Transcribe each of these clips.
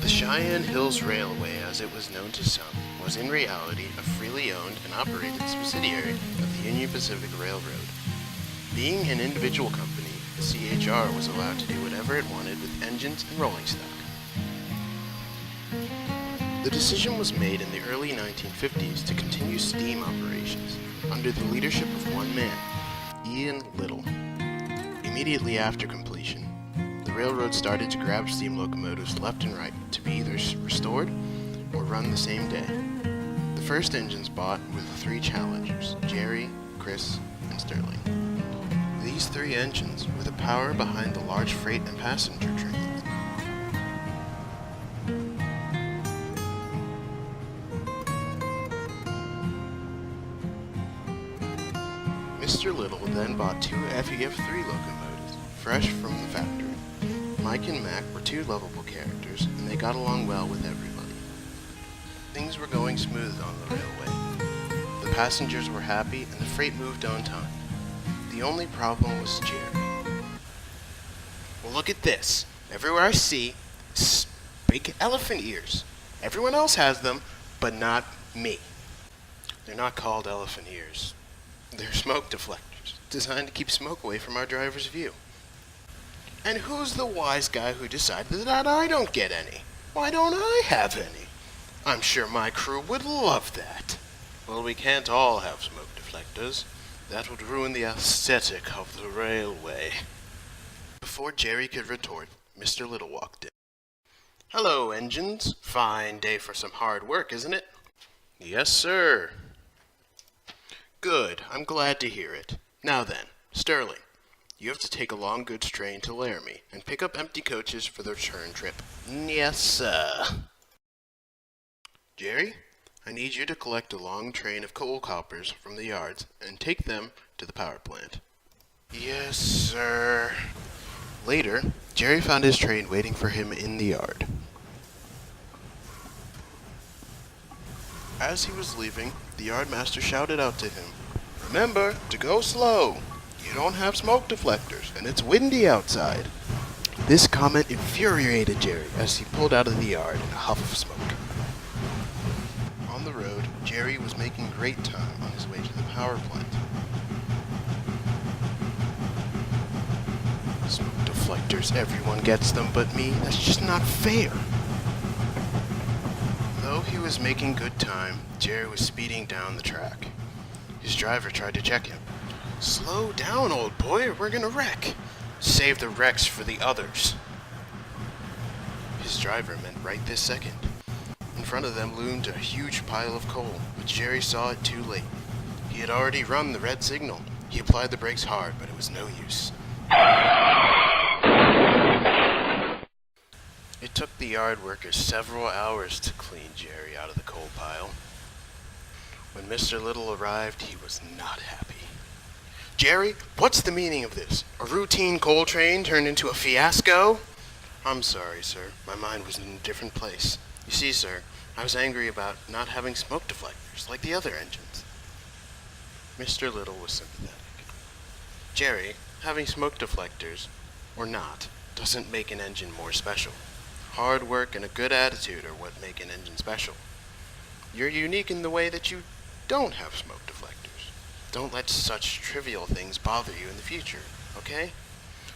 The Cheyenne Hills Railway, as it was known to some, was in reality a freely owned and operated subsidiary of the Union Pacific Railroad. Being an individual company, the CHR was allowed to do whatever it wanted with engines and rolling stock. The decision was made in the early 1950s to continue steam operations under the leadership of one man, Ian Little. Immediately after completion, the railroad started to grab steam locomotives left and right to be either restored or run the same day. The first engines bought were the three challengers, Jerry, Chris, and Sterling. These three engines were the power behind the large freight and passenger trains. Mr. Little then bought two FEF3 locomotives, fresh from the factory. Mike and Mac were two lovable characters, and they got along well with everybody. Things were going smooth on the railway. The passengers were happy, and the freight moved on time. The only problem was Jerry. Well, look at this. Everywhere I see, big elephant ears. Everyone else has them, but not me. They're not called elephant ears. They're smoke deflectors, designed to keep smoke away from our driver's view. And who's the wise guy who decided that I don't get any? Why don't I have any? I'm sure my crew would love that. Well, we can't all have smoke deflectors. That would ruin the aesthetic of the railway. Before Jerry could retort, Mr. Little walked in. Hello, engines. Fine day for some hard work, isn't it? Yes, sir. Good. I'm glad to hear it. Now then, Sterling, you have to take a long goods train to Laramie and pick up empty coaches for the return trip. Yes, sir. Jerry, I need you to collect a long train of coal coppers from the yards and take them to the power plant. Yes, sir. Later, Jerry found his train waiting for him in the yard. As he was leaving, the yardmaster shouted out to him, "Remember to go slow. You don't have smoke deflectors, and it's windy outside." This comment infuriated Jerry as he pulled out of the yard in a huff of smoke. On the road, Jerry was making great time on his way to the power plant. Smoke deflectors, everyone gets them but me. That's just not fair. Though he was making good time, Jerry was speeding down the track. His driver tried to check him. "Slow down, old boy, or we're gonna wreck. Save the wrecks for the others." His driver meant right this second. In front of them loomed a huge pile of coal, but Jerry saw it too late. He had already run the red signal. He applied the brakes hard, but it was no use. It took the yard workers several hours to clean Jerry out of the coal pile. When Mr. Little arrived, he was not happy. "Jerry, what's the meaning of this? A routine coal train turned into a fiasco?" "I'm sorry, sir. My mind was in a different place. You see, sir, I was angry about not having smoke deflectors like the other engines." Mr. Little was sympathetic. "Jerry, having smoke deflectors, or not, doesn't make an engine more special. Hard work and a good attitude are what make an engine special. You're unique in the way that you don't have smoke deflectors. Don't let such trivial things bother you in the future, okay?"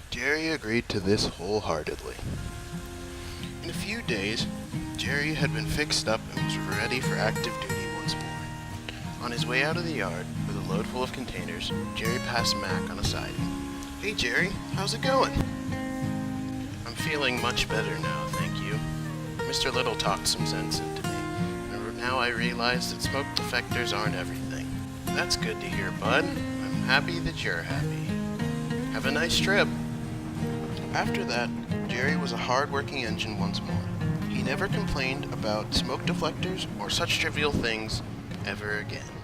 Jerry agreed to this wholeheartedly. In a few days, Jerry had been fixed up and was ready for active duty once more. On his way out of the yard, with a load full of containers, Jerry passed Mac on a siding. "Hey Jerry, how's it going?" "I'm feeling much better now, thank you. Mr. Little talked some sense into me. And now I realize that smoke deflectors aren't everything." "That's good to hear, bud. I'm happy that you're happy. Have a nice trip." After that, Jerry was a hard-working engine once more. He never complained about smoke deflectors or such trivial things ever again.